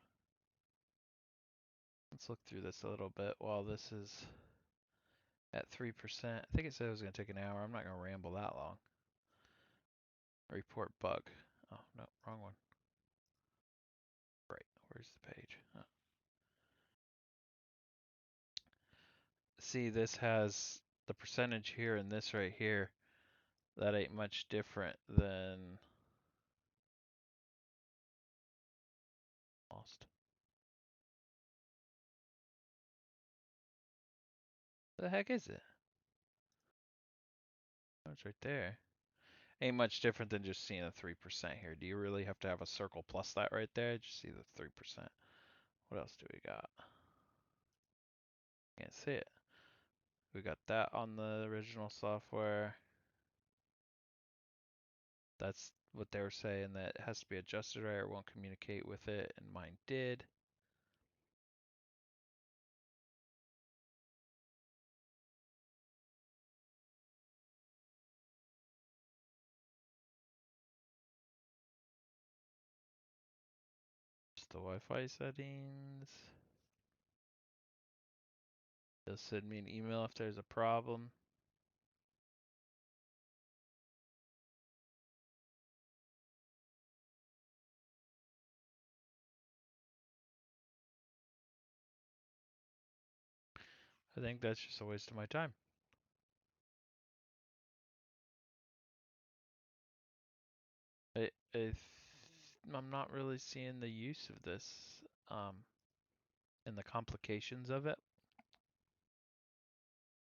Let's look through this a little bit while this is at 3%. I think it said it was going to take an hour. I'm not going to ramble that long. Report bug. Oh, no, wrong one. Right, where's the page? Oh. See, this has the percentage here and this right here. That ain't much different than lost. The heck is it? Oh, it's right there. Ain't much different than just seeing a 3% here. Do you really have to have a circle plus that right there? Just see the 3%. What else do we got? Can't see it. We got that on the original software. That's what they were saying, that it has to be adjusted right or it won't communicate with it, and mine did. Just the Wi-Fi settings. They'll send me an email if there's a problem. I think that's just a waste of my time. I'm not really seeing the use of this and the complications of it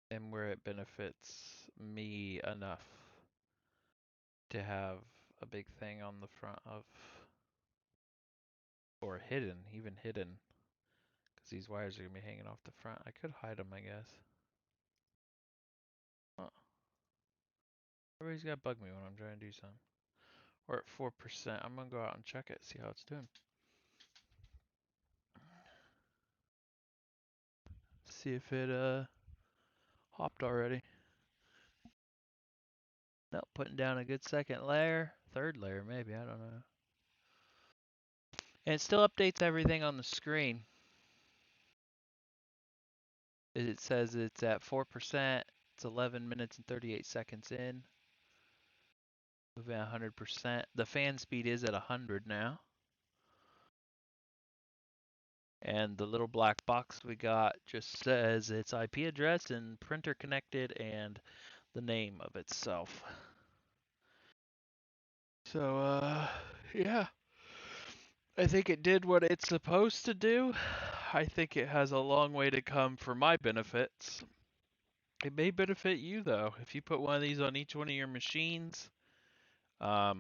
and where it benefits me enough to have a big thing on the front of, or hidden, even hidden, because these wires are going to be hanging off the front. I could hide them, I guess. Huh. Everybody's got to bug me when I'm trying to do something. We're at 4%. I'm going to go out and check it, see how it's doing. See if it hopped already. Nope, putting down a good second layer, third layer maybe, I don't know. And it still updates everything on the screen. It says it's at 4%, it's 11 minutes and 38 seconds in. Moving at 100%. The fan speed is at 100 now. And the little black box we got just says its IP address and printer connected and the name of itself. So, yeah. I think it did what it's supposed to do. I think it has a long way to come for my benefits. It may benefit you though. If you put one of these on each one of your machines, I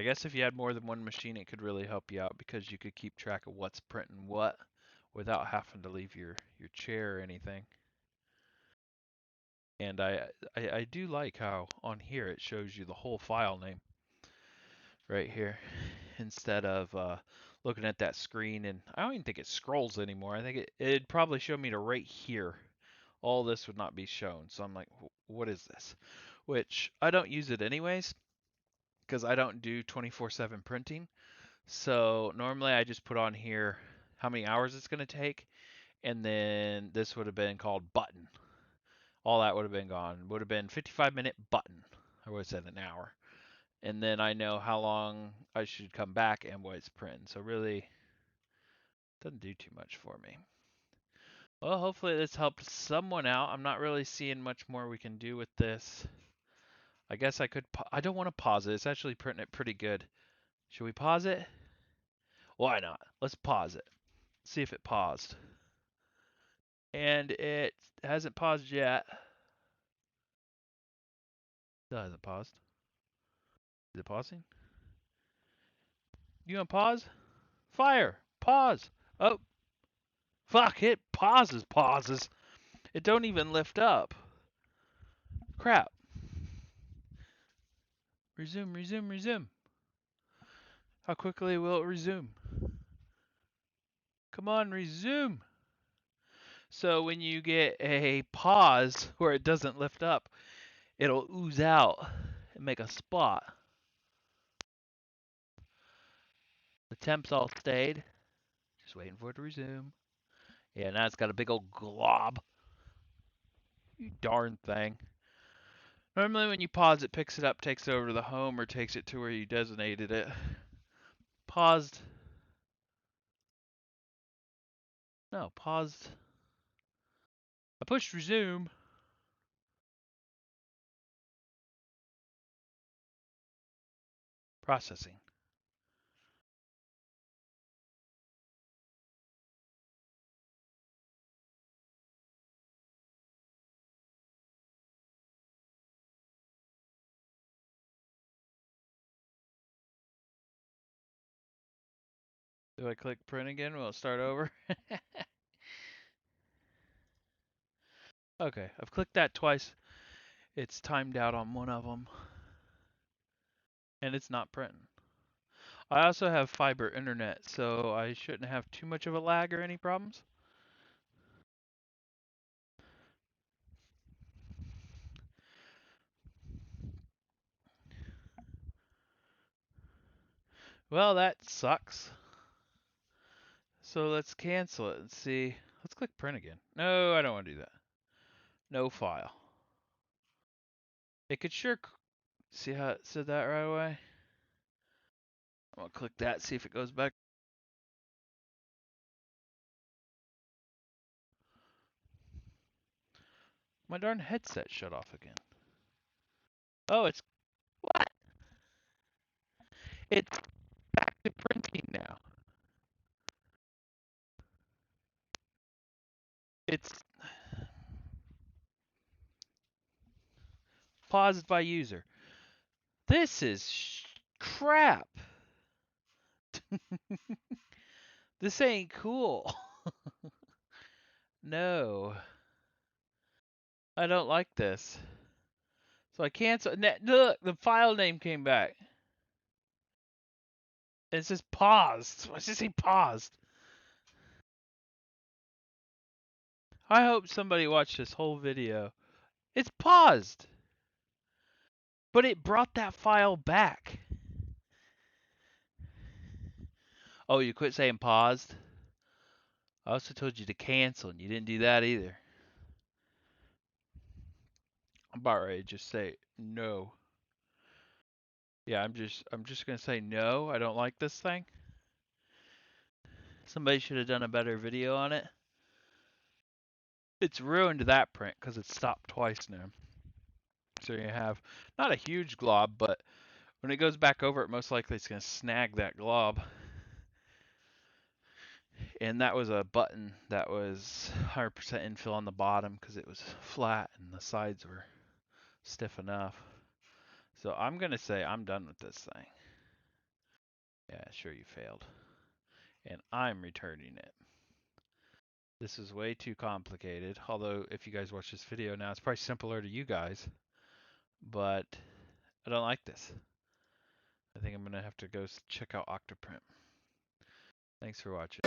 guess if you had more than one machine, it could really help you out because you could keep track of what's printing what without having to leave your chair or anything. And I do like how on here it shows you the whole file name right here instead of looking at that screen. And I don't even think it scrolls anymore. I think it'd probably show me to right here. All this would not be shown. So I'm like, what is this? Which I don't use it anyways because I don't do 24/7 printing. So normally I just put on here how many hours it's going to take, and then this would have been called button. All that would have been gone. Would have been 55-minute button. I would have said an hour. And then I know how long I should come back and what it's printing. So really doesn't do too much for me. Well, hopefully this helped someone out. I'm not really seeing much more we can do with this. I guess I could. I don't want to pause it. It's actually printing it pretty good. Should we pause it? Why not? Let's pause it. See if it paused. And it hasn't paused yet. Still hasn't paused. Is it pausing? You gonna pause? Fire! Pause! Oh, fuck! It pauses. It don't even lift up. Crap. Resume. How quickly will it resume? Come on, resume. So when you get a pause where it doesn't lift up, it'll ooze out and make a spot. The temps all stayed. Just waiting for it to resume. Yeah, now it's got a big old glob. You darn thing. Normally when you pause, it picks it up, takes it over to the home, or takes it to where you designated it. Paused. No, paused. I pushed resume. Processing. Do I click print again? Will it start over? Okay, I've clicked that twice. It's timed out on one of them. And it's not printing. I also have fiber internet, so I shouldn't have too much of a lag or any problems. Well, that sucks. So let's cancel it and see. Let's click print again. No, I don't want to do that. No file. It could sure see how it said that right away. I'm gonna click that, see if it goes back. My darn headset shut off again. Oh, it's what? It's back to printing now. It's paused by user. This is crap. This ain't cool. No, I don't like this. So I cancel. Look, the file name came back. It says paused. Why does it say paused? I hope somebody watched this whole video. It's paused. But it brought that file back. Oh, you quit saying paused? I also told you to cancel, and you didn't do that either. I'm about ready to just say no. Yeah, I'm just gonna say no. I don't like this thing. Somebody should have done a better video on it. It's ruined that print because it's stopped twice now. So you have not a huge glob, but when it goes back over it, most likely it's gonna snag that glob. And that was a button that was 100% infill on the bottom because it was flat and the sides were stiff enough. So I'm gonna say I'm done with this thing. Yeah, sure you failed. And I'm returning it. This is way too complicated. Although if you guys watch this video now, it's probably simpler to you guys. But I don't like this. I think I'm gonna have to go check out Octoprint. Thanks for watching.